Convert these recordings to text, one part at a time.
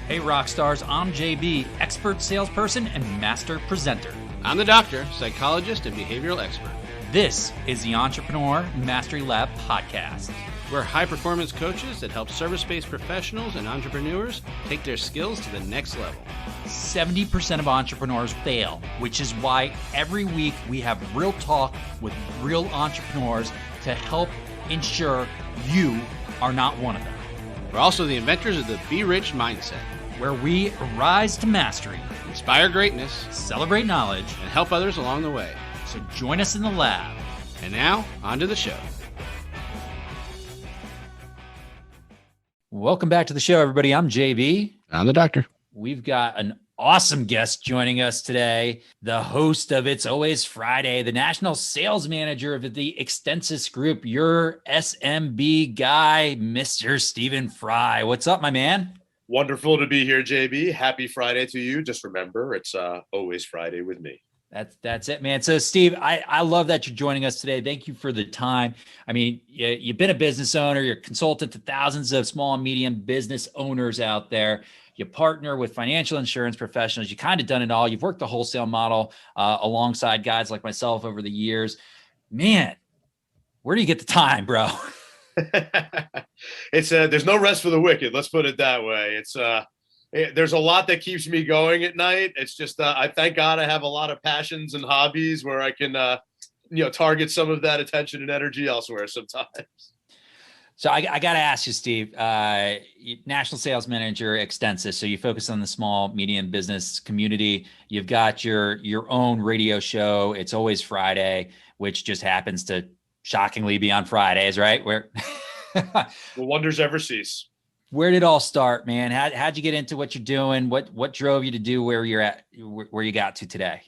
Hey Rockstars, I'm JB, expert salesperson and master presenter. I'm the doctor, psychologist, and behavioral expert. This is the Entrepreneur Mastery Lab podcast. We're high-performance coaches that help service-based professionals and entrepreneurs take their skills to the next level. 70% of entrepreneurs fail, which is why every week we have real talk with real entrepreneurs to help ensure you are not one of them. We're also the inventors of the Be Rich mindset, where we rise to mastery, inspire greatness, celebrate knowledge, and help others along the way. So join us in the lab. And now, on to the show. Welcome back to the show, everybody. I'm JB. I'm the doctor. We've got an awesome guest joining us today, the host of It's Always Friday, the national sales manager of the Extensis Group, your SMB guy, Mr. Stephen Frey. What's up, my man? Wonderful to be here, JB. Happy Friday to you. Just remember, it's always Friday with me. That's it, man. So, Steve, I love that you're joining us today. Thank you for the time. I mean, you've been a business owner. You're a consultant to thousands of small and medium business owners out there. You partner with financial insurance professionals. You kind of done it all. You've worked the wholesale model alongside guys like myself over the years. Man, where do you get the time, bro? It's there's no rest for the wicked. Let's put it that way. There's a lot that keeps me going at night. It's just, I thank God I have a lot of passions and hobbies where I can, target some of that attention and energy elsewhere sometimes. So I got to ask you, Steve, national sales manager, Extensis. So you focus on the small, medium business community. You've got your own radio show. It's Always Friday, which just happens to shockingly be on Fridays, right? Where Will wonders ever cease? Where did it all start, man? How'd you get into what you're doing? What drove you to do where you're at, where you got to today?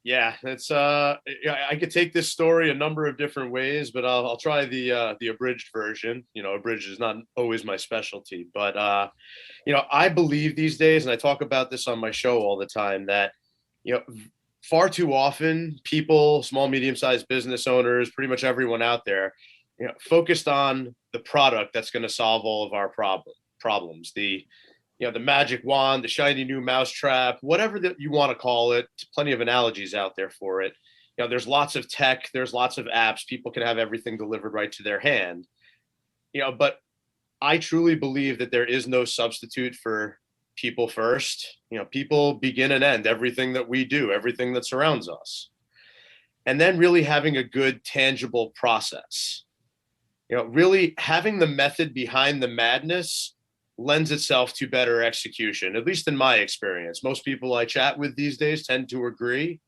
Yeah, it's I could take this story a number of different ways, but I'll try the abridged version. Abridged is not always my specialty, but I believe these days, and I talk about this on my show all the time, that far too often people, small, medium-sized business owners, pretty much everyone out there, focused on the product that's going to solve all of our problems. The magic wand, the shiny new mousetrap, whatever that you want to call it. Plenty of analogies out there for it. There's lots of tech, there's lots of apps. People can have everything delivered right to their hand. But I truly believe that there is no substitute for people first. People begin and end everything that we do, everything that surrounds us. And then really having a good, tangible process. Really having the method behind the madness lends itself to better execution, at least in my experience. Most people I chat with these days tend to agree,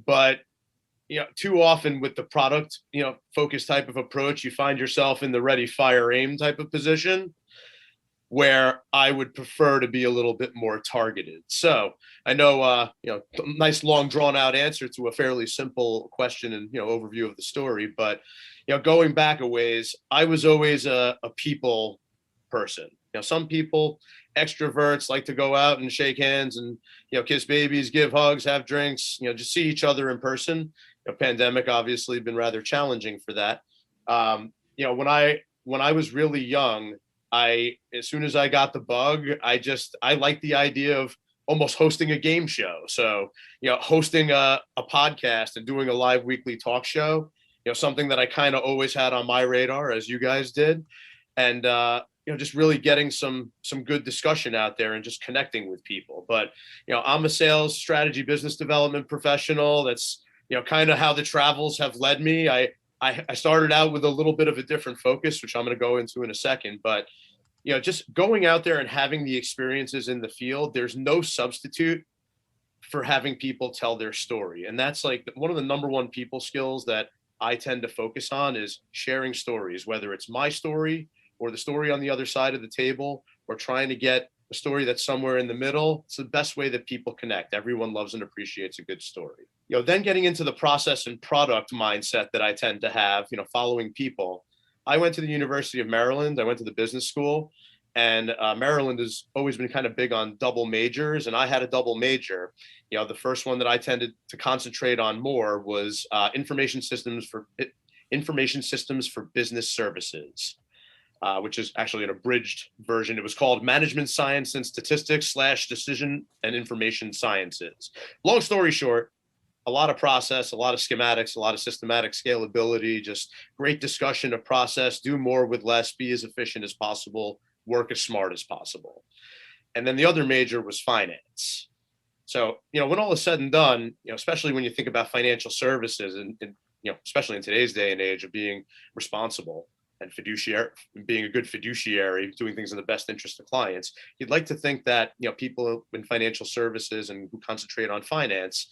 but too often with the product, focus type of approach, you find yourself in the ready, fire, aim type of position, where I would prefer to be a little bit more targeted. So I know, nice long drawn out answer to a fairly simple question and, overview of the story, but, going back a ways, I was always a people person. Some people, extroverts, like to go out and shake hands and, kiss babies, give hugs, have drinks, just see each other in person. Pandemic obviously been rather challenging for that. When I was really young, as soon as I got the bug, I liked the idea of almost hosting a game show. So, hosting a podcast and doing a live weekly talk show, something that I kind of always had on my radar, as you guys did. And, just really getting some good discussion out there and just connecting with people. But, I'm a sales strategy, business development professional. That's, kind of how the travels have led me. I started out with a little bit of a different focus, which I'm going to go into in a second, but just going out there and having the experiences in the field, there's no substitute for having people tell their story. And that's like one of the number one people skills that I tend to focus on is sharing stories, whether it's my story or the story on the other side of the table, or trying to get a story that's somewhere in the middle. It's the best way that people connect. Everyone loves and appreciates a good story. Then getting into the process and product mindset that I tend to have, following people. I went to the University of Maryland. I went to the business school, and Maryland has always been kind of big on double majors. And I had a double major. The first one that I tended to concentrate on more was information systems for business services. which is actually an abridged version. It was called Management Science and Statistics / Decision and Information Sciences. Long story short, a lot of process, a lot of schematics, a lot of systematic scalability, just great discussion of process, do more with less, be as efficient as possible, work as smart as possible. And then the other major was finance. So, when all is said and done, especially when you think about financial services and especially in today's day and age of being responsible and fiduciary, being a good fiduciary, doing things in the best interest of clients, you'd like to think that, people in financial services and who concentrate on finance,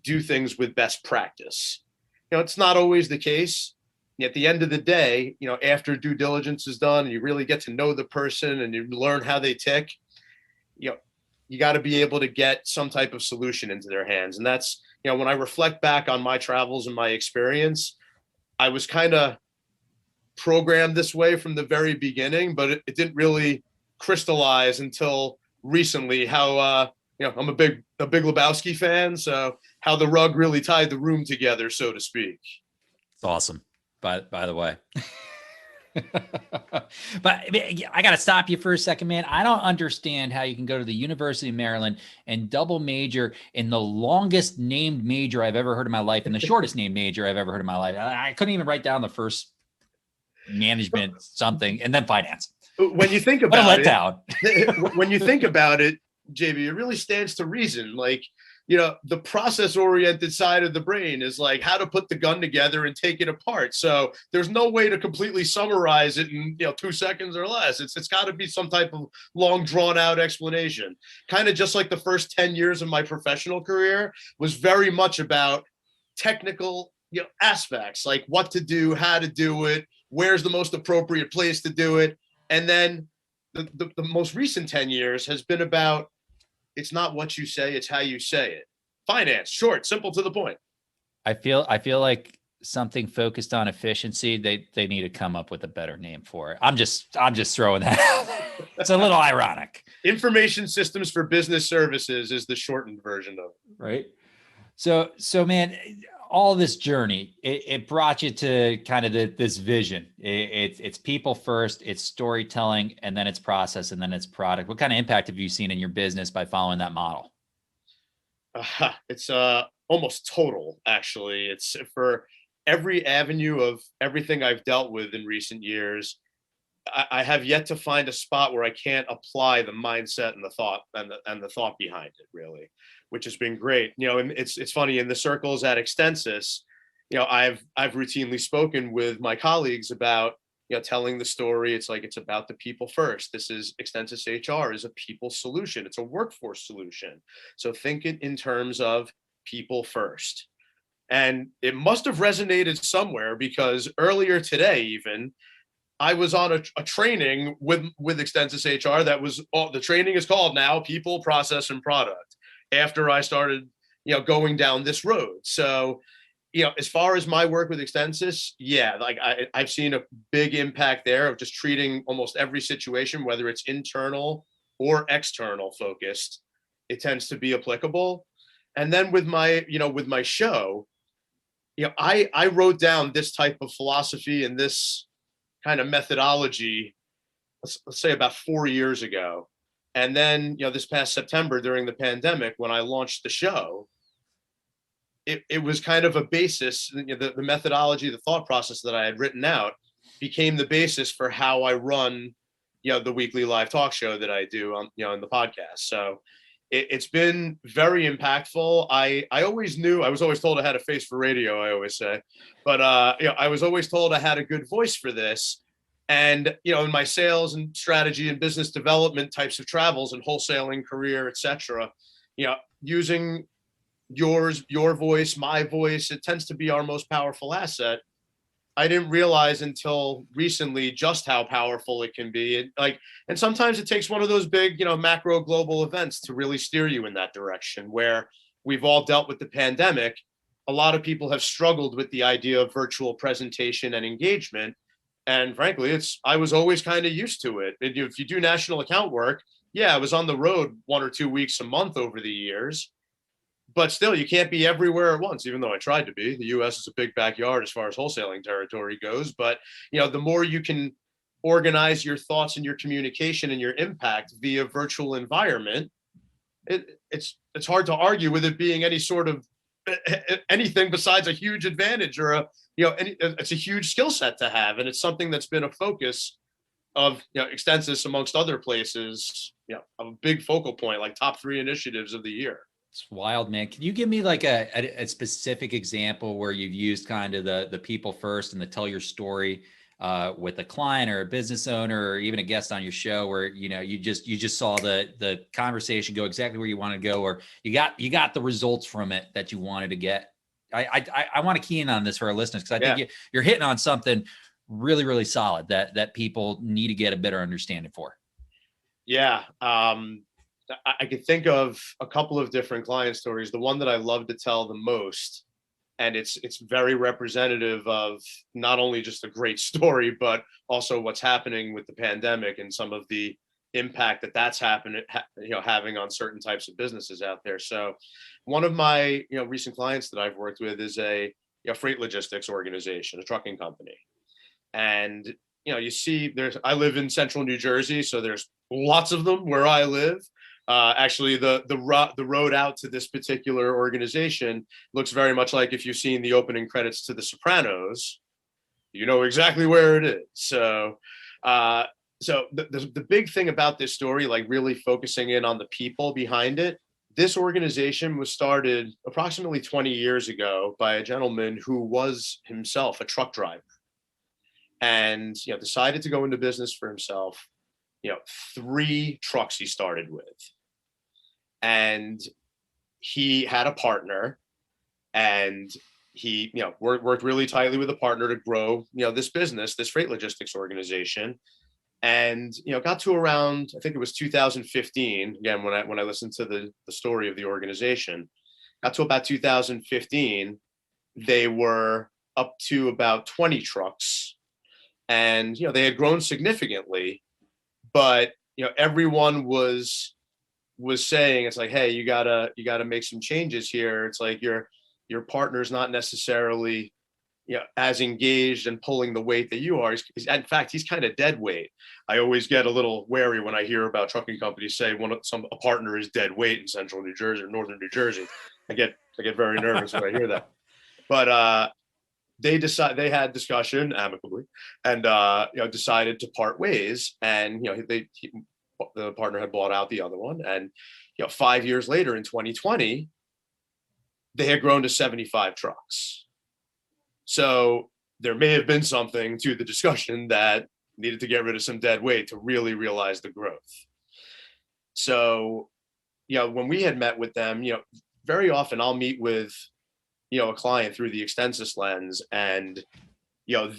do things with best practice. It's not always the case. At the end of the day, after due diligence is done and you really get to know the person and you learn how they tick, you got to be able to get some type of solution into their hands. And that's, when I reflect back on my travels and my experience, I was kind of programmed this way from the very beginning, but it didn't really crystallize until recently how, I'm a big Lebowski fan. So how the rug really tied the room together, so to speak. It's awesome. By the way. But I got to stop you for a second, man. I don't understand how you can go to the University of Maryland and double major in the longest named major I've ever heard in my life and the shortest named major I've ever heard in my life. I couldn't even write down the first management something and then finance. When you think about it, when you think about it, JB, it really stands to reason. Like, the process oriented side of the brain is like how to put the gun together and take it apart. So there's no way to completely summarize it in 2 seconds or less. It's got to be some type of long drawn out explanation. Kind of just like the first 10 years of my professional career was very much about technical aspects, like what to do, how to do it, where's the most appropriate place to do it. And then the most recent 10 years has been about, it's not what you say, it's how you say it. Finance, short, simple, to the point. I feel like something focused on efficiency, they need to come up with a better name for it. I'm just throwing that out. It's a little ironic. Information Systems for Business Services is the shortened version of it. Right. So man, all this journey, it brought you to kind of this vision. It's people first, it's storytelling, and then it's process, and then it's product. What kind of impact have you seen in your business by following that model? It's almost total, actually. It's for every avenue of everything I've dealt with in recent years. I have yet to find a spot where I can't apply the mindset and the thought and the thought behind it, really, which has been great. And it's funny, in the circles at Extensis, I've routinely spoken with my colleagues about, telling the story. It's like, it's about the people first. This is ExtensisHR is a people solution. It's a workforce solution. So think it in terms of people first. And it must have resonated somewhere, because earlier today, even, I was on a training with ExtensisHR that was, the training is called now People, Process, and Product, after I started, going down this road. So, as far as my work with Extensis, like I've seen a big impact there of just treating almost every situation, whether it's internal or external focused, it tends to be applicable. And then with my show, I wrote down this type of philosophy and this kind of methodology, let's say about 4 years ago. And then, this past September during the pandemic, when I launched the show, it was kind of a basis, the methodology, the thought process that I had written out became the basis for how I run, the weekly live talk show that I do on, in the podcast. So it's been very impactful. I always knew, I was always told I had a face for radio, I always say, but I was always told I had a good voice for this. And, in my sales and strategy and business development types of travels and wholesaling career, et cetera, using your voice, my voice, it tends to be our most powerful asset. I didn't realize until recently just how powerful it can be. And sometimes it takes one of those big, macro global events to really steer you in that direction, where we've all dealt with the pandemic. A lot of people have struggled with the idea of virtual presentation and engagement. And frankly, I was always kind of used to it. If you do national account work, I was on the road 1 or 2 weeks a month over the years. But still, you can't be everywhere at once, even though I tried to be. The U.S. is a big backyard as far as wholesaling territory goes. But, the more you can organize your thoughts and your communication and your impact via virtual environment, it's hard to argue with it being any sort of anything besides a huge advantage or it's a huge skill set to have. And it's something that's been a focus of Extensis amongst other places, a big focal point, like top 3 initiatives of the year. It's wild, man. Can you give me like a specific example where you've used kind of the people first and the tell your story with a client or a business owner or even a guest on your show where, you just saw the conversation go exactly where you want to go, or you got the results from it that you wanted to get? I want to key in on this for our listeners, because I think you're hitting on something really, really solid that people need to get a better understanding for. Yeah. I could think of a couple of different client stories. The one that I love to tell the most, and it's very representative of not only just a great story, but also what's happening with the pandemic and some of the impact that's happening, having on certain types of businesses out there. So one of my, recent clients that I've worked with is a freight logistics organization, a trucking company. And, you see I live in central New Jersey, so there's lots of them where I live. Actually, the road out to this particular organization looks very much like if you've seen the opening credits to The Sopranos, you know exactly where it is. So the big thing about this story, like really focusing in on the people behind it, this organization was started approximately 20 years ago by a gentleman who was himself a truck driver, and decided to go into business for himself. 3 trucks he started with. And he had a partner, and he, worked really tightly with a partner to grow, this business, this freight logistics organization. And, got to around, I think it was 2015, again, when I listened to the story of the organization, got to about 2015, they were up to about 20 trucks, and, they had grown significantly, but, everyone was saying, it's like, hey, you gotta make some changes here. It's like your partner's not necessarily as engaged and pulling the weight that you are. In fact, he's kind of dead weight. I always get a little wary when I hear about trucking companies say a partner is dead weight in central New Jersey or northern New Jersey. I get very nervous when I hear that. But they had discussion amicably and decided to part ways. And the partner had bought out the other one, and 5 years later in 2020, they had grown to 75 trucks. So there may have been something to the discussion that needed to get rid of some dead weight to really realize the growth. So, when we had met with them, very often I'll meet with, a client through the Extensis lens, and,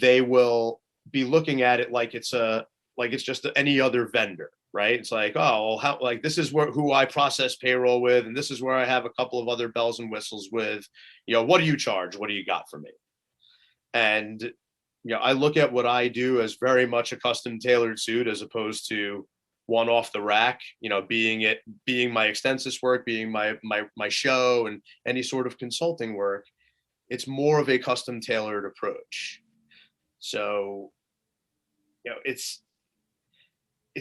they will be looking at it like it's just any other vendor, right? It's like, oh, well, this is who I process payroll with, and this is where I have a couple of other bells and whistles with, what do you charge? What do you got for me? And, I look at what I do as very much a custom tailored suit, as opposed to one off the rack, being my Extensis work, being my show and any sort of consulting work. It's more of a custom tailored approach. So, it's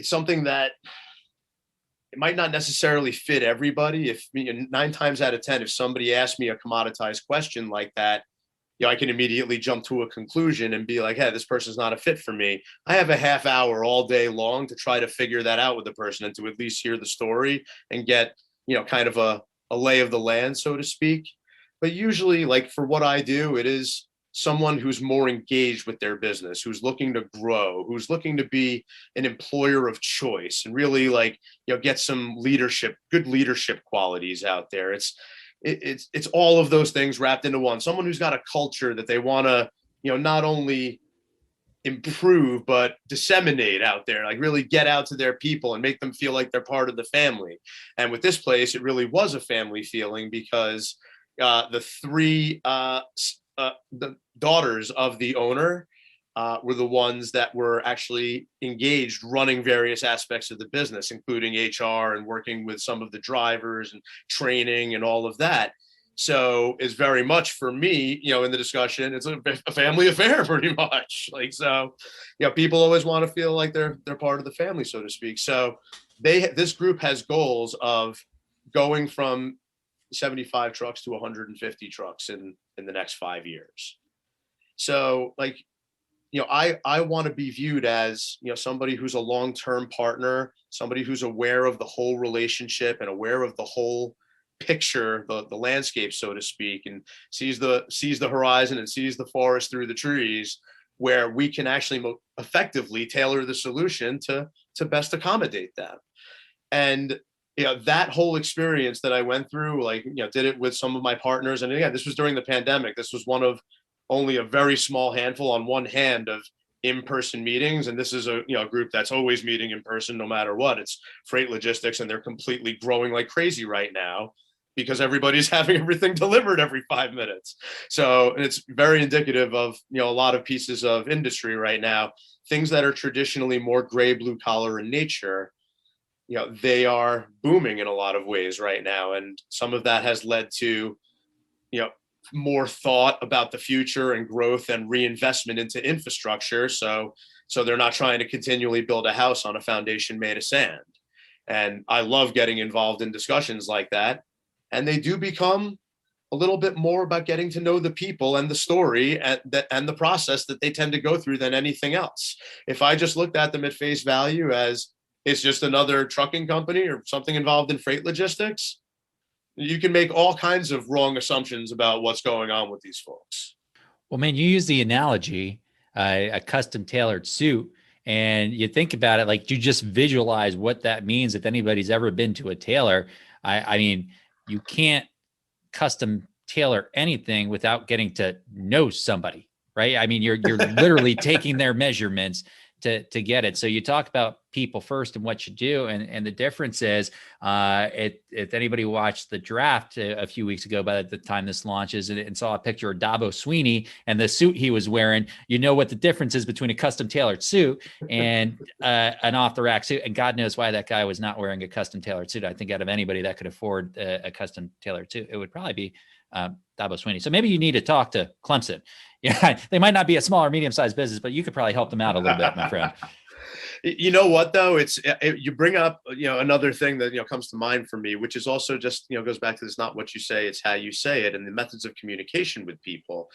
something that it might not necessarily fit everybody. If 9 times out of 10, if somebody asks me a commoditized question like that, I can immediately jump to a conclusion and be like, hey, this person's not a fit for me. I have a half hour all day long to try to figure that out with the person and to at least hear the story and get, kind of a lay of the land, so to speak. But usually, like for what I do, it is someone who's more engaged with their business, who's looking to grow, who's looking to be an employer of choice and really get some good leadership qualities out there. It's all of those things wrapped into one. Someone who's got a culture that they want to, not only improve, but disseminate out there, like really get out to their people and make them feel like they're part of the family. And with this place, it really was a family feeling, because the 3 the daughters of the owner were the ones that were actually engaged running various aspects of the business, including HR and working with some of the drivers and training and all of that. So it's very much for me, in the discussion, it's a family affair pretty much. Like, so, people always want to feel like they're part of the family, so to speak. So this group has goals of going from 75 trucks to 150 trucks in the next 5 years. So like, I want to be viewed as, somebody who's a long-term partner, somebody who's aware of the whole relationship and aware of the whole picture, the landscape, so to speak, and sees the horizon and sees the forest through the trees, where we can actually effectively tailor the solution to best accommodate them. And that whole experience that I went through, like, did it with some of my partners. And again, this was during the pandemic. This was one of only a very small handful on one hand of in-person meetings. And this is a group that's always meeting in person no matter what. It's Freight Logistics, and they're completely growing like crazy right now because everybody's having everything delivered every 5 minutes. So it's very indicative of, a lot of pieces of industry right now, things that are traditionally more gray, blue collar in nature. They are booming in a lot of ways right now. And some of that has led to, more thought about the future and growth and reinvestment into infrastructure. So they're not trying to continually build a house on a foundation made of sand. And I love getting involved in discussions like that. And they do become a little bit more about getting to know the people and the story and the process that they tend to go through than anything else. If I just looked at them at face value as it's just another trucking company or something involved in freight logistics, you can make all kinds of wrong assumptions about what's going on with these folks. Well, man, you use the analogy, a custom tailored suit, and you think about it, like, you just visualize what that means. If anybody's ever been to a tailor, I mean, you can't custom tailor anything without getting to know somebody, right? I mean, you're literally taking their measurements to get it. So you talk about people first and what you do. And the difference is, if anybody watched the draft a few weeks ago, by the time this launches, and saw a picture of Dabo Sweeney and the suit he was wearing, what the difference is between a custom tailored suit and an off the rack suit. And God knows why that guy was not wearing a custom tailored suit. I think out of anybody that could afford a custom tailored suit, it would probably be Dabo Sweeney. So maybe you need to talk to Clemson. Yeah, they might not be a small or medium-sized business, but you could probably help them out a little bit, my friend. You know what, though? You bring up, another thing that, comes to mind for me, which is also just, goes back to this, not what you say, it's how you say it, and the methods of communication with people.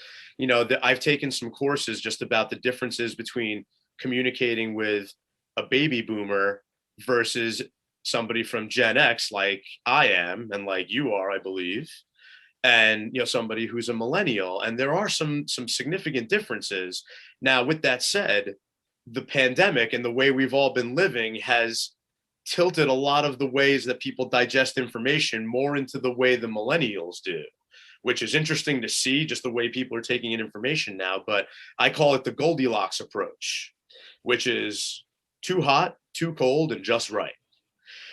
I've taken some courses just about the differences between communicating with a baby boomer versus somebody from Gen X, like I am, and like you are, I believe, and somebody who's a millennial. And there are some significant differences. Now, with that said, the pandemic and the way we've all been living has tilted a lot of the ways that people digest information more into the way the millennials do, which is interesting to see, just the way people are taking in information now. But I call it the Goldilocks approach, which is too hot, too cold, and just right.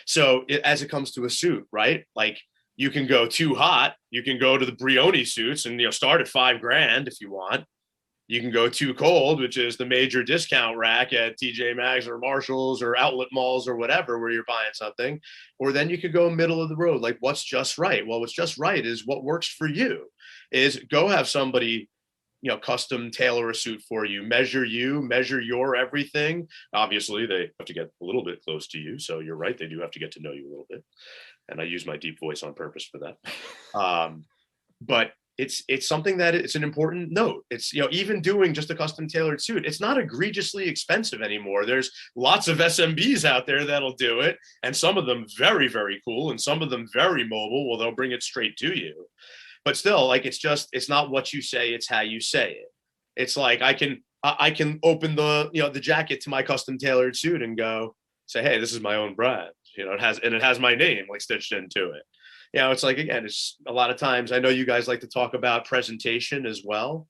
So as it comes to a suit, right? Like, you can go too hot. You can go to the Brioni suits and start at $5,000 if you want. You can go too cold, which is the major discount rack at TJ Maxx or Marshalls or outlet malls or whatever, where you're buying something. Or then you could go middle of the road, like, what's just right? Well, what's just right is what works for you. Is go have somebody, custom tailor a suit for you, measure your everything. Obviously, they have to get a little bit close to you. So you're right, they do have to get to know you a little bit. And I use my deep voice on purpose for that. But it's something that it's an important note. It's, even doing just a custom tailored suit, it's not egregiously expensive anymore. There's lots of SMBs out there that'll do it. And some of them very, very cool. And some of them very mobile. Well, they'll bring it straight to you. But still, like, it's not what you say, it's how you say it. It's like, I can open the jacket to my custom tailored suit and go say, hey, this is my own brand. It has my name like stitched into it. It's like, again, it's a lot of times, I know you guys like to talk about presentation as well.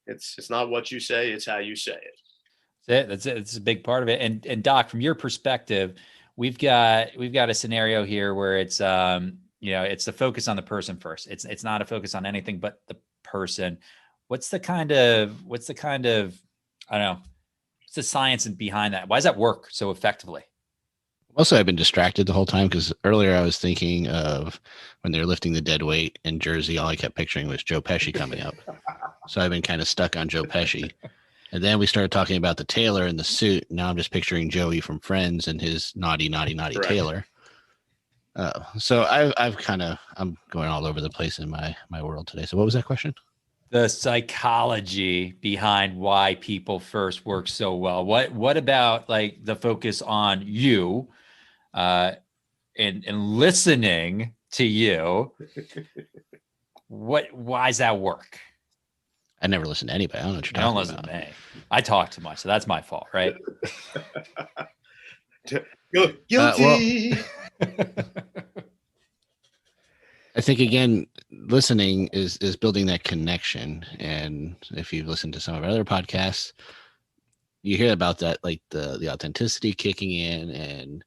It's not what you say, it's how you say it. That's it. It's a big part of it. And Doc, from your perspective, we've got a scenario here where it's it's the focus on the person first. It's not a focus on anything but the person. What's the kind of I don't know, what's the science behind that? Why does that work so effectively? Also, I've been distracted the whole time because earlier I was thinking of when they're lifting the dead weight in Jersey. All I kept picturing was Joe Pesci coming up. So I've been kind of stuck on Joe Pesci. And then we started talking about the tailor in the suit. Now I'm just picturing Joey from Friends and his naughty Correct. tailor. So I'm going all over the place in my world today. So what was that question? The psychology behind why people first work so well. What about like the focus on you, and listening to you? Why does that work? I never listen to anybody. I don't know what you're I don't talking listen about. to me. I talk too much, so that's my fault, right? Guilty. I think again, listening is building that connection. And if you've listened to some of our other podcasts, you hear about that, like the authenticity kicking in and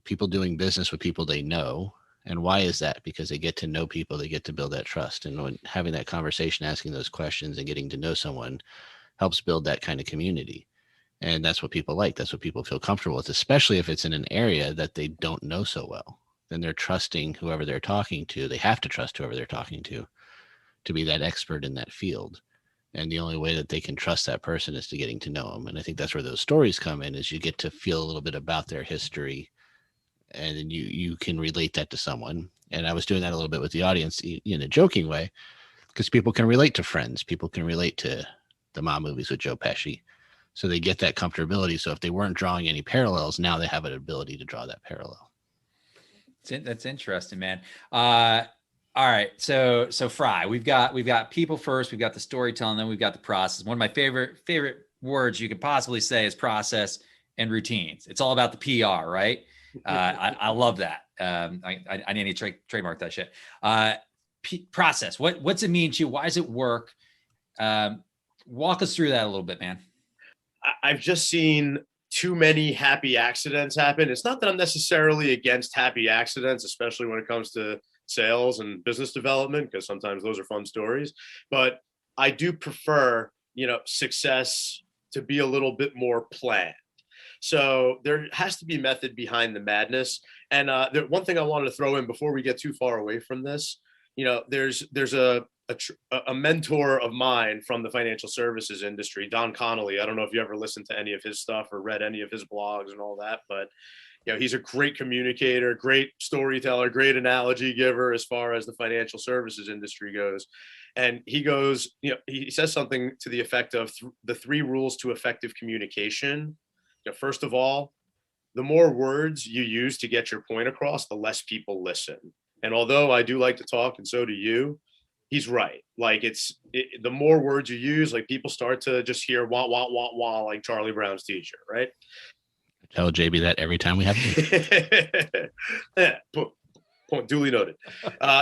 people doing business with people they know. And why is that? Because they get to know people, they get to build that trust. And when having that conversation, asking those questions and getting to know someone helps build that kind of community. And that's what people like. That's what people feel comfortable with, especially if it's in an area that they don't know so well. Then they're trusting whoever they're talking to. They have to trust whoever they're talking to be that expert in that field. And the only way that they can trust that person is to getting to know them. And I think that's where those stories come in, is you get to feel a little bit about their history, and then you can relate that to someone. And I was doing that a little bit with the audience in a joking way, because people can relate to Friends. People can relate to the mom movies with Joe Pesci. So they get that comfortability. So if they weren't drawing any parallels, now they have an ability to draw that parallel. That's interesting, man. All right. So Frey, we've got people first, we've got the storytelling, then we've got the process. One of my favorite words you could possibly say is process and routines. It's all about the PR, right? I love that. I need to trademark that shit. Process. What's it mean to you? Why does it work? Walk us through that a little bit, man. I've just seen too many happy accidents happen. It's not that I'm necessarily against happy accidents, especially when it comes to sales and business development, because sometimes those are fun stories. But I do prefer, success to be a little bit more planned. So there has to be method behind the madness. And one thing I wanted to throw in before we get too far away from this, there's a mentor of mine from the financial services industry, Don Connolly. I don't know if you ever listened to any of his stuff or read any of his blogs and all that, but he's a great communicator, great storyteller, great analogy giver as far as the financial services industry goes. And he goes, he says something to the effect of the 3 rules to effective communication. First of all, the more words you use to get your point across, the less people listen. And although I do like to talk, and so do you, he's right. Like the more words you use, like people start to just hear wah, wah, wah, wah, like Charlie Brown's teacher, right? I tell JB that every time we have yeah, point duly noted.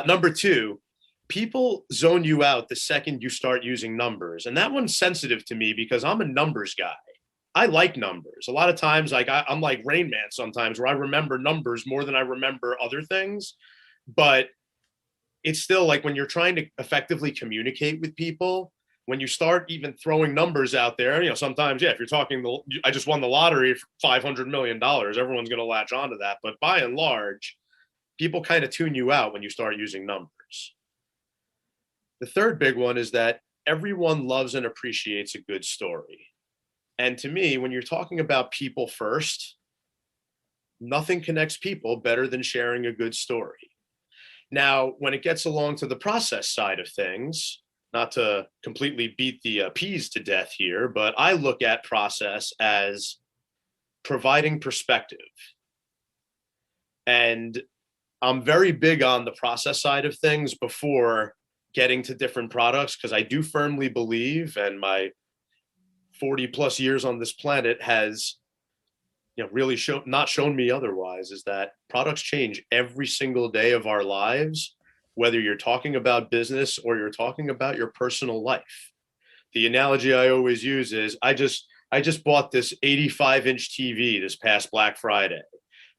Number 2, people zone you out the second you start using numbers. And that one's sensitive to me because I'm a numbers guy. I like numbers. A lot of times, like I'm like Rain Man sometimes, where I remember numbers more than I remember other things. But it's still like when you're trying to effectively communicate with people, when you start even throwing numbers out there, sometimes, if you're talking, I just won the lottery for $500 million, everyone's going to latch onto that. But by and large, people kind of tune you out when you start using numbers. The third big one is that everyone loves and appreciates a good story. And to me, when you're talking about people first, nothing connects people better than sharing a good story. Now, when it gets along to the process side of things, not to completely beat the peas to death here, but I look at process as providing perspective. And I'm very big on the process side of things before getting to different products, because I do firmly believe, and my 40 plus years on this planet has really not shown me otherwise, is that products change every single day of our lives, whether you're talking about business or you're talking about your personal life. The analogy I always use is I just bought this 85-inch TV this past Black Friday,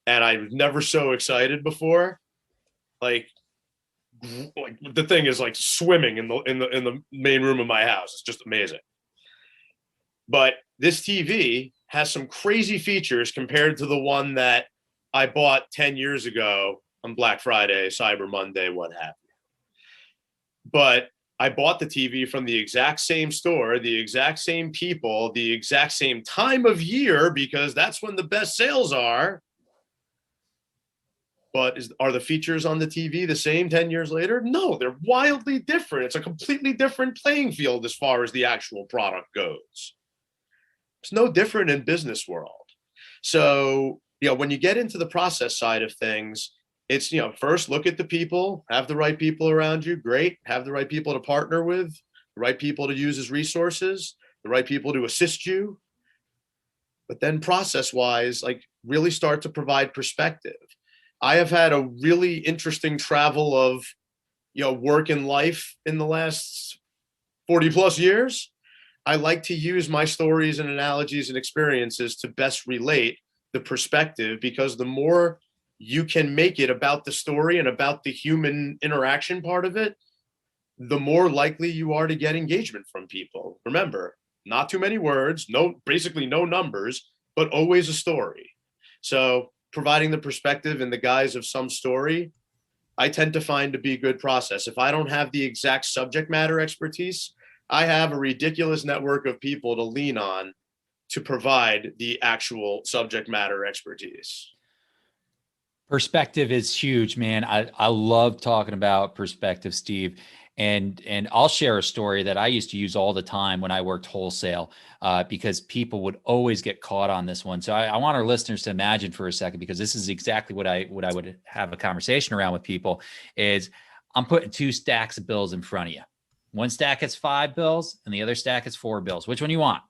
and I was never so excited before. Like the thing is like swimming in the main room of my house. It's just amazing. But this TV has some crazy features compared to the one that I bought 10 years ago on Black Friday, Cyber Monday, what have you. But I bought the TV from the exact same store, the exact same people, the exact same time of year, because that's when the best sales are. But are the features on the TV the same 10 years later? No, they're wildly different. It's a completely different playing field as far as the actual product goes. It's no different in business world. So, when you get into the process side of things, it's, first look at the people, have the right people around you. Great. Have the right people to partner with, the right people to use as resources, the right people to assist you. But then process wise, like really start to provide perspective. I have had a really interesting travel of, work and life in the last 40 plus years. I like to use my stories and analogies and experiences to best relate the perspective, because the more you can make it about the story and about the human interaction part of it, the more likely you are to get engagement from people. Remember, not too many words, basically no numbers, but always a story. So providing the perspective in the guise of some story, I tend to find to be a good process. If I don't have the exact subject matter expertise, I have a ridiculous network of people to lean on to provide the actual subject matter expertise. Perspective is huge, man. I love talking about perspective, Steve. And I'll share a story that I used to use all the time when I worked wholesale, because people would always get caught on this one. So I want our listeners to imagine for a second, because this is exactly what I would have a conversation around with people is I'm putting 2 stacks of bills in front of you. One stack has 5 bills and the other stack has 4 bills. Which one you want?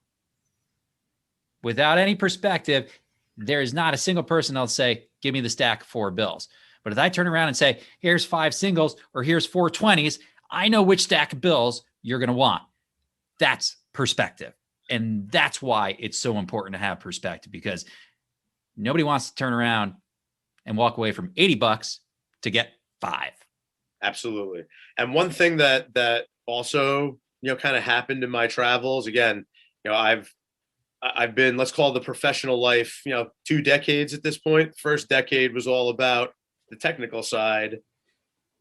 Without any perspective, there is not a single person that'll say, give me the stack of 4 bills. But if I turn around and say, here's 5 singles or here's 4 20s, I know which stack of bills you're going to want. That's perspective. And that's why it's so important to have perspective, because nobody wants to turn around and walk away from $80 to get 5. Absolutely. And one thing that also, kind of happened in my travels, again, I've been, let's call the professional life, 2 decades at this point. The first decade was all about the technical side.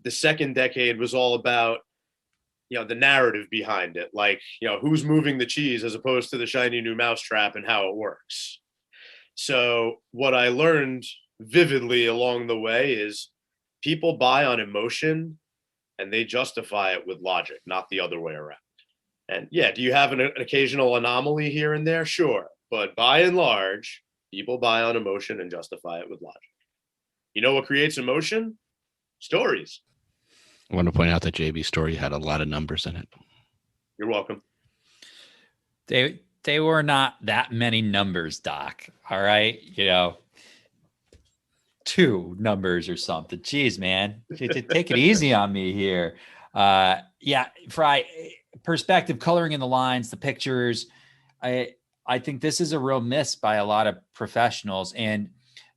The second decade was all about, the narrative behind it. Like, who's moving the cheese as opposed to the shiny new mousetrap and how it works. So what I learned vividly along the way is people buy on emotion and they justify it with logic, not the other way around. And yeah, do you have an occasional anomaly here and there? Sure. But by and large, people buy on emotion and justify it with logic. You know what creates emotion? Stories. I want to point out that JB's story had a lot of numbers in it. You're welcome. They were not that many numbers, Doc. All right. 2 numbers or something. Jeez, man. Take it easy on me here. Yeah, Frey, perspective, coloring in the lines, the pictures. I think this is a real miss by a lot of professionals. And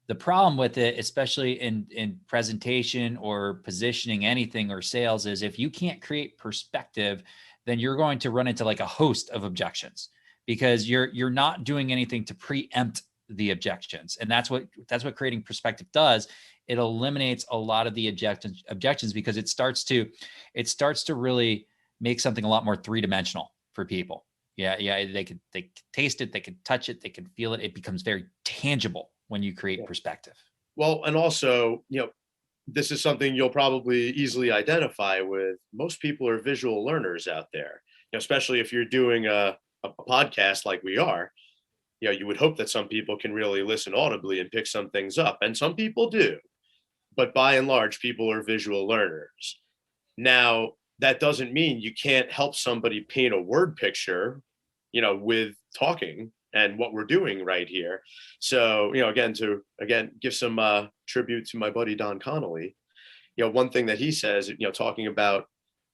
the problem with it, especially in presentation or positioning anything or sales, is if you can't create perspective, then you're going to run into like a host of objections, because you're not doing anything to preempt the objections. And that's what creating perspective does. It eliminates a lot of the objections, because it starts to really make something a lot more 3-dimensional for people. Yeah. They can taste it, they can touch it, they can feel it. It becomes very tangible when you create perspective. Well, and also, this is something you'll probably easily identify with. Most people are visual learners out there, especially if you're doing a podcast like we are. You would hope that some people can really listen audibly and pick some things up, and some people do. But by and large, people are visual learners. Now, that doesn't mean you can't help somebody paint a word picture, with talking and what we're doing right here. So, again, give some tribute to my buddy Don Connolly. One thing that he says, talking about,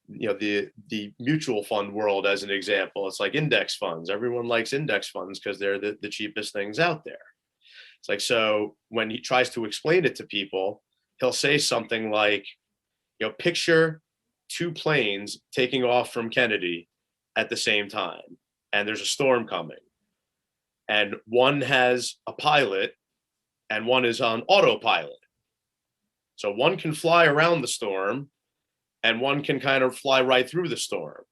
the mutual fund world as an example, it's like index funds. Everyone likes index funds because they're the cheapest things out there. It's like, so when he tries to explain it to people, he'll say something like, picture 2 planes taking off from Kennedy at the same time, and there's a storm coming, and one has a pilot and one is on autopilot. So one can fly around the storm and one can kind of fly right through the storm.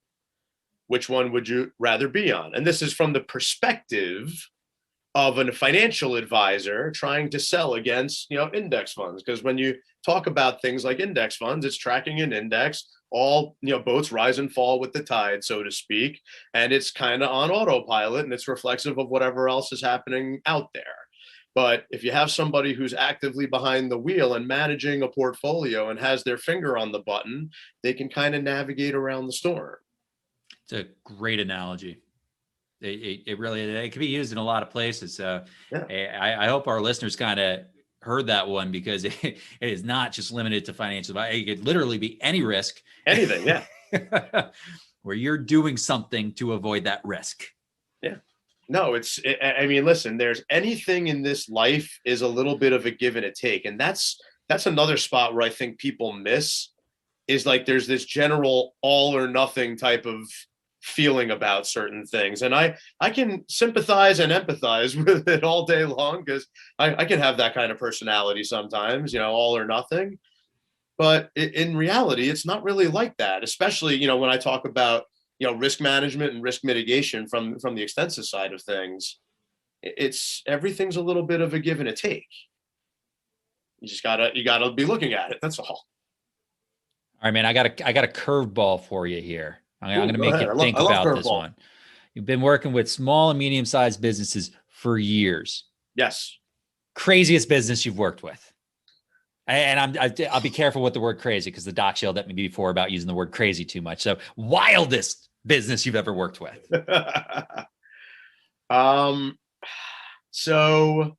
Which one would you rather be on? And this is from the perspective of a financial advisor trying to sell against, index funds. Because when you talk about things like index funds, it's tracking an index. All, boats rise and fall with the tide, so to speak. And it's kind of on autopilot, and it's reflexive of whatever else is happening out there. But if you have somebody who's actively behind the wheel and managing a portfolio and has their finger on the button, they can kind of navigate around the storm. It's a great analogy. It really, it can be used in a lot of places. So yeah. I hope our listeners kind of heard that one, because it is not just limited to financial advice. It could literally be any risk. Anything, yeah. Where you're doing something to avoid that risk. Yeah. No, I mean, listen, there's anything in this life is a little bit of a give and a take. And that's another spot where I think people miss, is like, there's this general all or nothing type of feeling about certain things. And I can sympathize and empathize with it all day long, because I can have that kind of personality sometimes, all or nothing. But in reality, it's not really like that, especially, when I talk about, risk management and risk mitigation from the Extensis side of things. Everything's a little bit of a give and a take. You gotta be looking at it. That's all. All right, man. I got a curveball for you here. I'm going to make you think about this one. You've been working with small and medium-sized businesses for years. Yes. Craziest business you've worked with. And I'll be careful with the word crazy, because the doc yelled at me before about using the word crazy too much. So wildest business you've ever worked with. So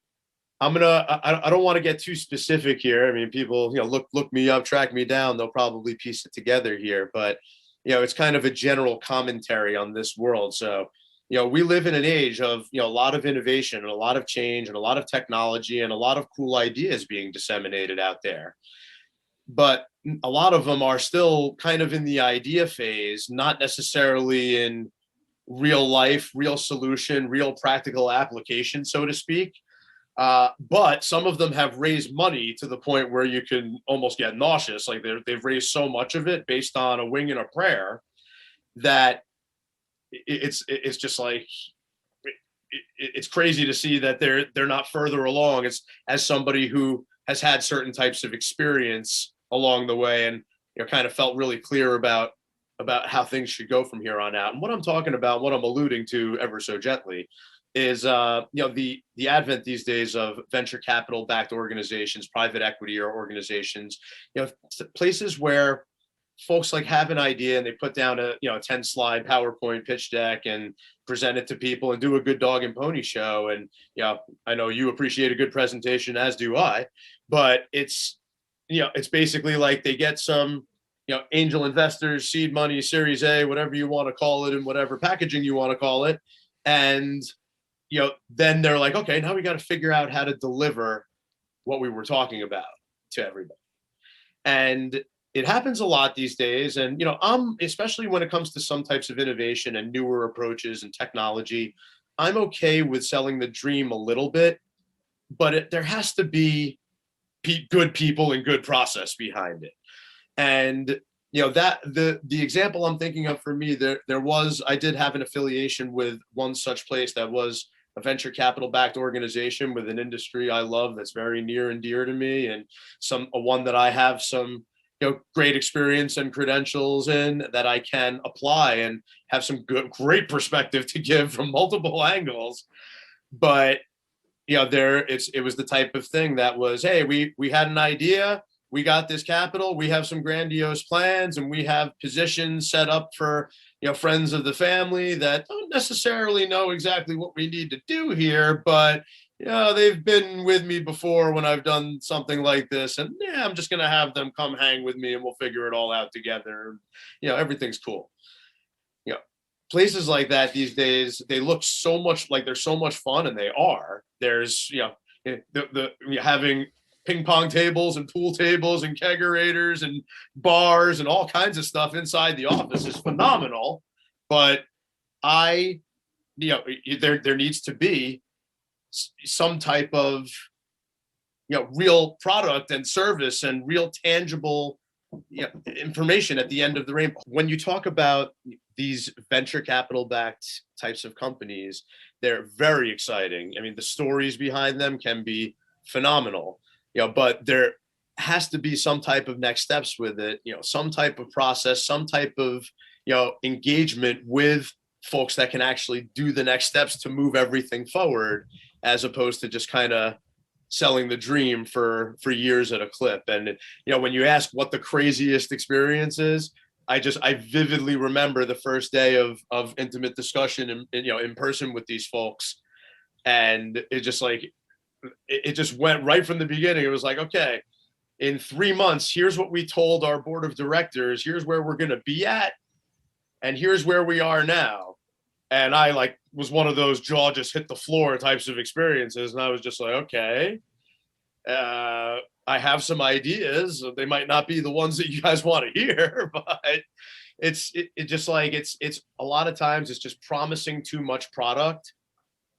I don't want to get too specific here. I mean, people, look me up, track me down. They'll probably piece it together here, but it's kind of a general commentary on this world. So, we live in an age of, a lot of innovation and a lot of change and a lot of technology and a lot of cool ideas being disseminated out there. But a lot of them are still kind of in the idea phase, not necessarily in real life, real solution, real practical application, so to speak. But some of them have raised money to the point where you can almost get nauseous. Like they've raised so much of it based on a wing and a prayer that it's just like, it's crazy to see that they're not further along as somebody who has had certain types of experience along the way, and kind of felt really clear about how things should go from here on out. And what I'm talking about, what I'm alluding to ever so gently, is the advent these days of venture capital backed organizations, private equity or organizations, places where folks like have an idea and they put down a 10 slide PowerPoint pitch deck and present it to people and do a good dog and pony show. And I know you appreciate a good presentation, as do I, but it's basically like they get some angel investors, seed money, Series A, whatever you want to call it, and whatever packaging you want to call it. And then they're like, okay, now we got to figure out how to deliver what we were talking about to everybody. And it happens a lot these days. And, I'm, especially when it comes to some types of innovation and newer approaches and technology, I'm okay with selling the dream a little bit, but there has to be good people and good process behind it. And, that the example I'm thinking of for me, I did have an affiliation with one such place that was a venture capital backed organization with an industry I love that's very near and dear to me, and one that I have some great experience and credentials in, that I can apply and have some great perspective to give from multiple angles. But it was the type of thing that was, hey, we had an idea, we got this capital, we have some grandiose plans, and we have positions set up for friends of the family that don't necessarily know exactly what we need to do here, but they've been with me before when I've done something like this, and I'm just going to have them come hang with me and we'll figure it all out together. Everything's cool. Places like that these days, they look so much like they're so much fun, and they are. There's, having ping pong tables and pool tables and kegerators and bars and all kinds of stuff inside the office is phenomenal. But there needs to be some type of real product and service and real tangible information at the end of the rainbow. When you talk about these venture capital backed types of companies, they're very exciting. I mean, the stories behind them can be phenomenal, but there has to be some type of next steps with it, some type of process, some type of, engagement with folks that can actually do the next steps to move everything forward, as opposed to just kind of selling the dream for years at a clip. And, when you ask what the craziest experience is, I vividly remember the first day of intimate discussion in person with these folks. And it just went right from the beginning. It was like, okay, in 3 months, here's what we told our board of directors, here's where we're going to be at, and here's where we are now. And I was one of those jaw just hit the floor types of experiences. And I was just like, okay, I have some ideas. They might not be the ones that you guys want to hear, but it's a lot of times it's just promising too much product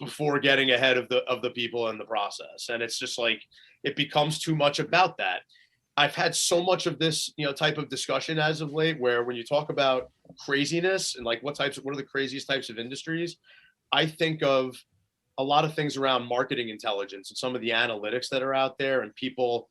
before getting ahead of the people in the process. And it's just it becomes too much about that. I've had so much of this, type of discussion as of late, where when you talk about craziness and what are the craziest types of industries, I think of a lot of things around marketing intelligence and some of the analytics that are out there, and people,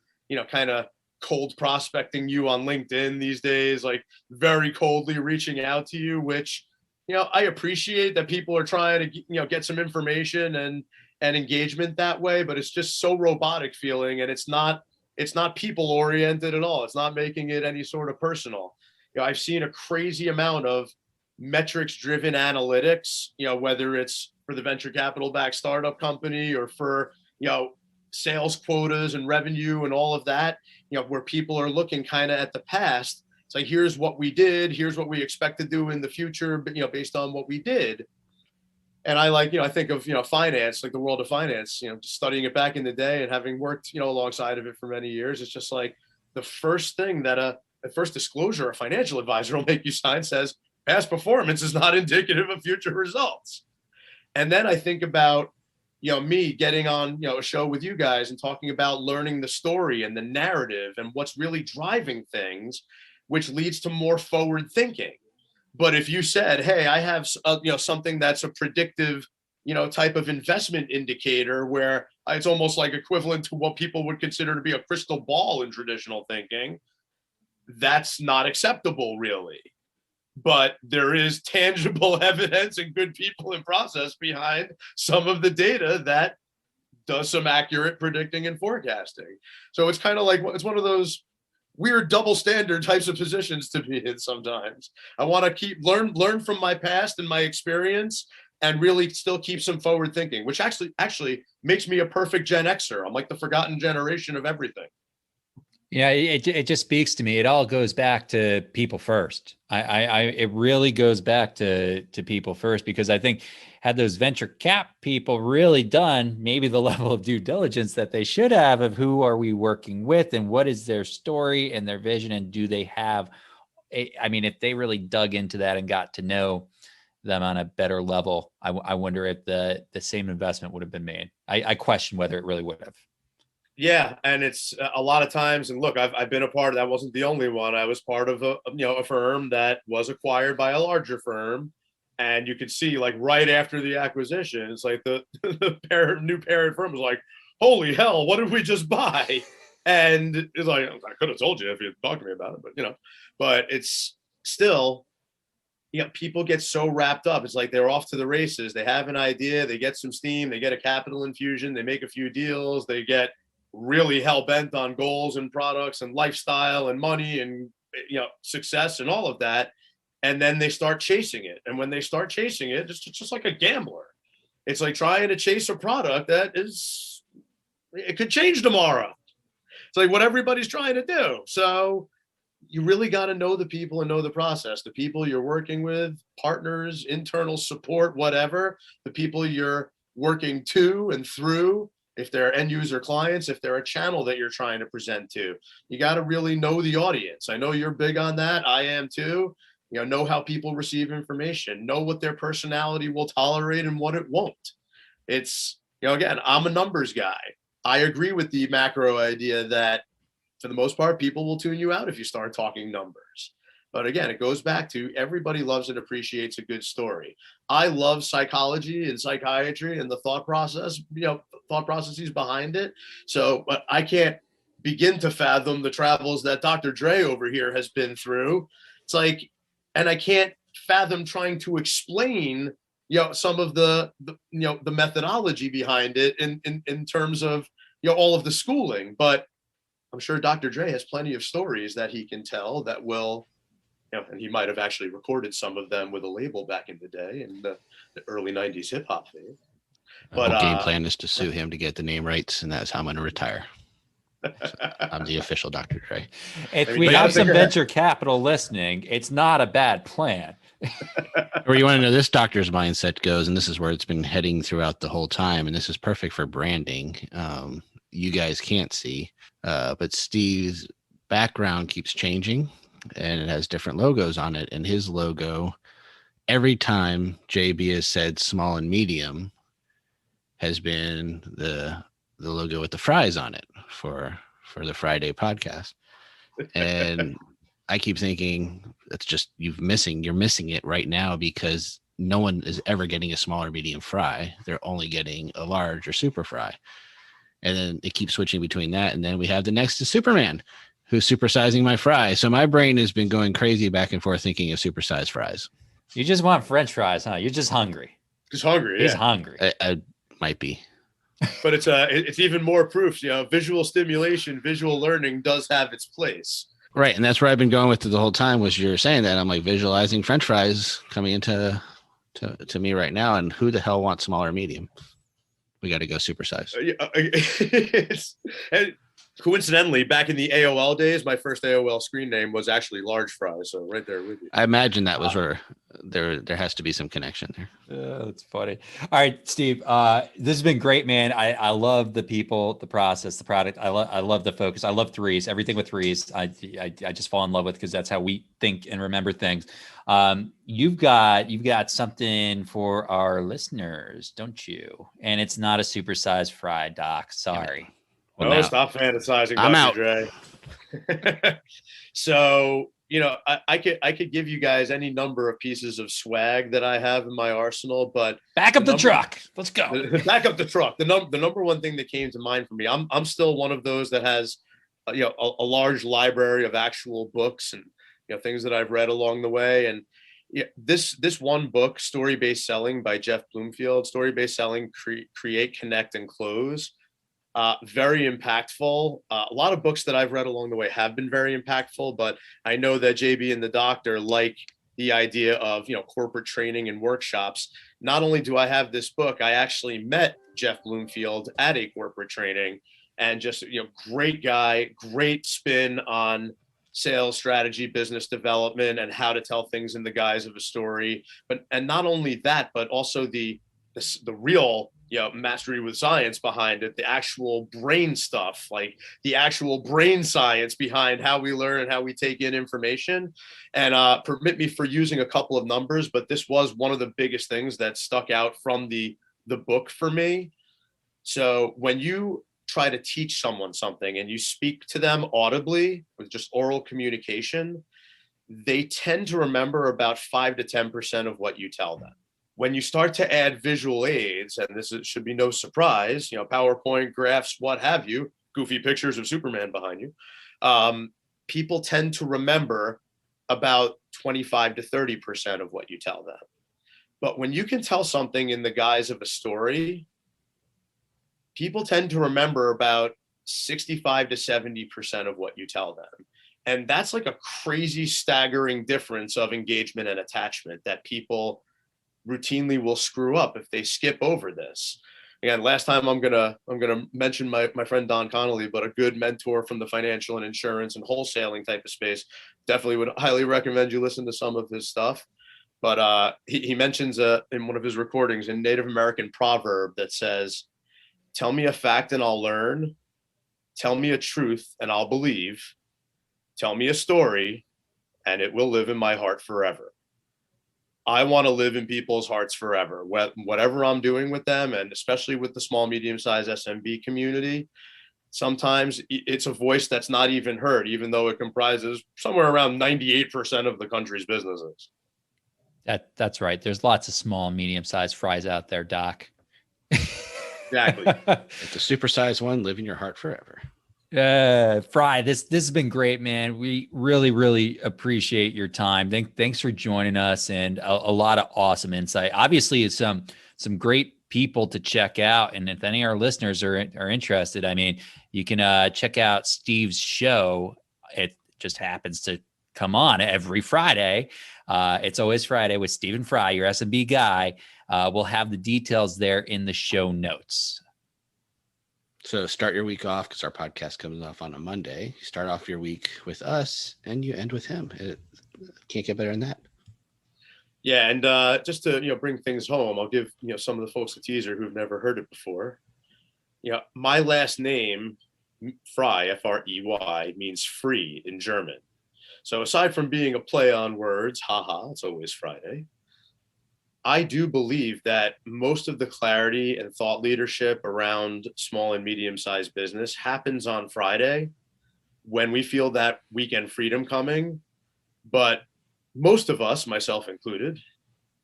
kind of cold prospecting you on LinkedIn these days, very coldly reaching out to you, which, I appreciate that people are trying to, get some information and engagement that way, but it's just so robotic feeling, and it's not people oriented at all. It's not making it any sort of personal. I've seen a crazy amount of metrics driven analytics, whether it's for the venture capital backed startup company or for, sales quotas and revenue and all of that, where people are looking kind of at the past. It's like, here's what we did, here's what we expect to do in the future, but, based on what we did. And I think of, finance, the world of finance, just studying it back in the day and having worked, alongside of it for many years. It's just the first thing that the first disclosure a financial advisor will make you sign says past performance is not indicative of future results. And then I think about, me getting on, a show with you guys and talking about learning the story and the narrative and what's really driving things, which leads to more forward thinking. But if you said, hey, I have, something that's a predictive, type of investment indicator where it's almost equivalent to what people would consider to be a crystal ball in traditional thinking, that's not acceptable, really. But there is tangible evidence and good people and process behind some of the data that does some accurate predicting and forecasting. So it's kind of it's one of those weird double standard types of positions to be in sometimes. I want to keep learn from my past and my experience and really still keep some forward thinking, which actually makes me a perfect Gen Xer. I'm the forgotten generation of everything. Yeah, it just speaks to me. It all goes back to people first. It really goes back to people first, because I think had those venture cap people really done maybe the level of due diligence that they should have of who are we working with and what is their story and their vision, and do they have if they really dug into that and got to know them on a better level, I wonder if the same investment would have been made. I question whether it really would have. Yeah, and it's a lot of times, and look, I've been a part of that. Wasn't the only one. I was part of a firm that was acquired by a larger firm, and you could see right after the acquisition, it's the new parent firm was like, "Holy hell, what did we just buy?" And it's I could have told you if you talked to me about it, but it's still, people get so wrapped up. It's they're off to the races. They have an idea, they get some steam, they get a capital infusion, they make a few deals, they get really hell-bent on goals and products and lifestyle and money and success and all of that, and then they start chasing it. And when they start chasing it, it's just like a gambler. It's trying to chase a product that it could change tomorrow. It's what everybody's trying to do. So you really got to know the people and know the process, the people you're working with, partners, internal support, whatever, the people you're working to and through. If they're end user clients, if they're a channel that you're trying to present to, you got to really know the audience. I know you're big on that. I am too. Know how people receive information, know what their personality will tolerate and what it won't. It's, again, I'm a numbers guy. I agree with the macro idea that for the most part, people will tune you out if you start talking numbers. But again, it goes back to everybody loves and appreciates a good story. I love psychology and psychiatry and the thought process, thought processes behind it. So, but I can't begin to fathom the travels that Dr. Dre over here has been through. It's like, and I can't fathom trying to explain, some of the methodology behind it in terms of, all of the schooling. But I'm sure Dr. Dre has plenty of stories that he can tell that will, and he might have actually recorded some of them with a label back in the day in the early 90s hip hop phase. But the game plan is to sue him to get the name rights, and that's how I'm going to retire. So I'm the official Dr. Dre. If we have some venture capital listening, it's not a bad plan. Where you want to know this doctor's mindset goes, and this is where it's been heading throughout the whole time, and this is perfect for branding. You guys can't see, but Steve's background keeps changing, and it has different logos on it. And his logo, every time JB has said small and medium, has been the logo with the fries on it for the FreyDay podcast. And I keep thinking that's just you're missing it right now, because no one is ever getting a small or medium fry. They're only getting a large or super fry. And then it keeps switching between that. And then we have the next to Superman, who's supersizing my fry. So my brain has been going crazy back and forth thinking of supersized fries. You just want French fries, huh? You're just hungry. Just hungry. He's hungry. I might be. But it's even more proof, visual stimulation, visual learning does have its place. Right. And that's where I've been going with it the whole time, was you're saying that. I'm like visualizing French fries coming into me right now. And who the hell wants small or medium? We got to go supersize. And coincidentally, back in the AOL days, my first AOL screen name was actually Large Fries. So right there with you. I imagine that was where there has to be some connection there. That's funny. All right, Steve, this has been great, man. I love the people, the process, the product. I love the focus. I love threes. Everything with threes, I just fall in love with, because that's how we think and remember things. You've got something for our listeners, don't you? And it's not a supersized fry, Doc. Sorry. Well, no, stop fantasizing, I'm Dr. out. Dre. So, I could give you guys any number of pieces of swag that I have in my arsenal, but back up the truck. Let's go. Back up the truck. The number one thing that came to mind for me, I'm still one of those that has, a large library of actual books and things that I've read along the way. And this one book, Story-Based Selling by Jeff Bloomfield, Story-Based Selling, Create, Connect, and Close. Very impactful. A lot of books that I've read along the way have been very impactful, but I know that JB and the doctor like the idea of, corporate training and workshops. Not only do I have this book, I actually met Jeff Bloomfield at a corporate training, and just, great guy, great spin on sales strategy, business development, and how to tell things in the guise of a story. And not only that, but also the real, mastery with science behind it, the actual brain stuff, like the actual brain science behind how we learn and how we take in information. And permit me for using a couple of numbers, but this was one of the biggest things that stuck out from the book for me. So when you try to teach someone something and you speak to them audibly with just oral communication, they tend to remember about 5 to 10% of what you tell them. When you start to add visual aids, and should be no surprise, PowerPoint, graphs, what have you, goofy pictures of Superman behind you, people tend to remember about 25 to 30% of what you tell them. But when you can tell something in the guise of a story, people tend to remember about 65 to 70% of what you tell them. And that's like a crazy, staggering difference of engagement and attachment that people routinely will screw up if they skip over this. Again, last time I'm gonna mention my friend Don Connolly, but a good mentor from the financial and insurance and wholesaling type of space. Definitely would highly recommend you listen to some of his stuff. But he mentions in one of his recordings a Native American proverb that says, "Tell me a fact and I'll learn. Tell me a truth and I'll believe. Tell me a story and it will live in my heart forever." I want to live in people's hearts forever, whatever I'm doing with them, and especially with the small, medium-sized SMB community. Sometimes it's a voice that's not even heard, even though it comprises somewhere around 98% of the country's businesses. That's right. There's lots of small and medium-sized Freys out there, Doc. Exactly. It's a supersized one, live in your heart forever. Frey, this has been great, man. We really appreciate your time. Thanks for joining us, and a lot of awesome insight. Obviously, it's some great people to check out, and if any of our listeners are interested, I mean, you can check out Steve's show. It just happens to come on every Friday. It's always Friday with Steve and Frey, your SMB guy. We'll have the details there in the show notes. So start your week off, because our podcast comes off on a Monday. You start off your week with us and you end with him. It can't get better than that. Yeah. And just to, bring things home, I'll give, some of the folks a teaser who've never heard it before. My last name, Frey, F-R-E-Y, means free in German. So aside from being a play on words, haha, it's always Friday, I do believe that most of the clarity and thought leadership around small and medium-sized business happens on Friday when we feel that weekend freedom coming. But most of us, myself included,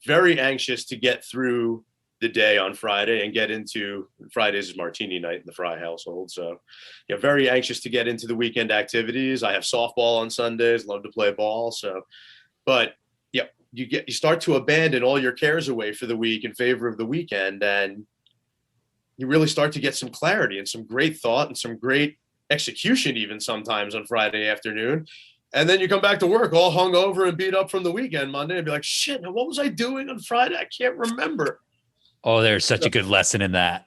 very anxious to get through the day on Friday and get into Fridays is martini night in the Frey household. So, very anxious to get into the weekend activities. I have softball on Sundays, love to play ball. So, but you start to abandon all your cares away for the week in favor of the weekend, and you really start to get some clarity and some great thought and some great execution even sometimes on Friday afternoon. And then you come back to work all hungover and beat up from the weekend Monday and be like, shit, now what was I doing on Friday? I can't remember. Oh, there's such a good lesson in that.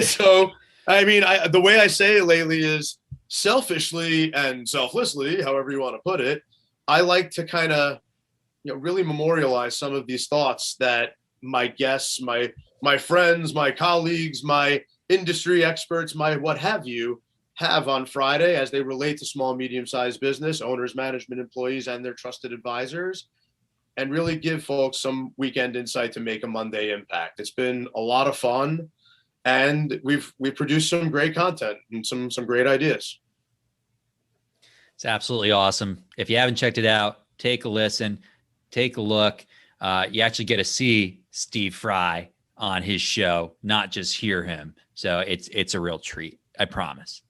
So, I mean, the way I say it lately is selfishly and selflessly, however you want to put it, I like to kind of really memorialize some of these thoughts that my guests, my friends, my colleagues, my industry experts, my what have you, have on Friday as they relate to small, medium-sized business owners, management employees, and their trusted advisors, and really give folks some weekend insight to make a Monday impact. It's been a lot of fun, and we've produced some great content and some great ideas. It's absolutely awesome. If you haven't checked it out, take a listen. Take a look. You actually get to see Steve Frey on his show, not just hear him. So it's a real treat. I promise.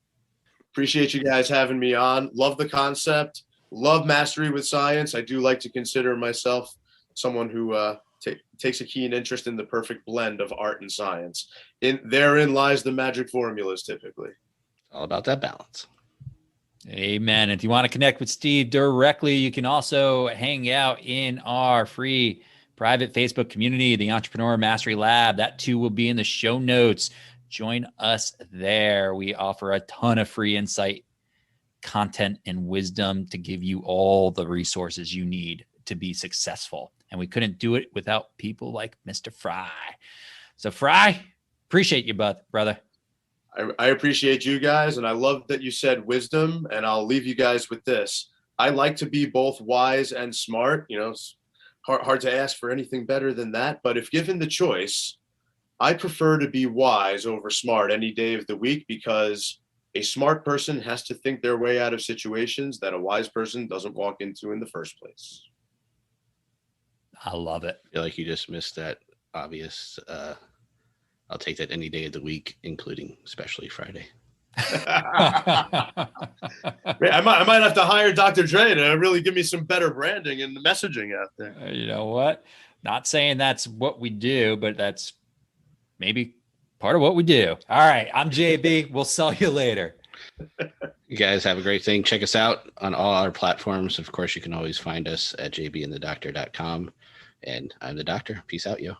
Appreciate you guys having me on. Love the concept. Love mastery with science. I do like to consider myself someone who takes a keen interest in the perfect blend of art and science. Therein lies the magic formulas typically. All about that balance. Amen. If you want to connect with Steve directly, you can also hang out in our free private Facebook community, the Entrepreneur Mastery Lab. That too will be in the show notes. Join us there. We offer a ton of free insight, content, and wisdom to give you all the resources you need to be successful. And we couldn't do it without people like Mr. Frey. So Frey, appreciate you, brother. I appreciate you guys, and I love that you said wisdom, and I'll leave you guys with this. I like to be both wise and smart. It's hard to ask for anything better than that, but if given the choice, I prefer to be wise over smart any day of the week, because a smart person has to think their way out of situations that a wise person doesn't walk into in the first place. I love it. I feel like you just missed that obvious I'll take that any day of the week, including especially Friday. I might have to hire Dr. Dre to really give me some better branding and messaging out there. You know what? Not saying that's what we do, but that's maybe part of what we do. All right. I'm JB. We'll sell you later. You guys have a great thing. Check us out on all our platforms. Of course, you can always find us at jbandthedoctor.com. And I'm the doctor. Peace out, yo.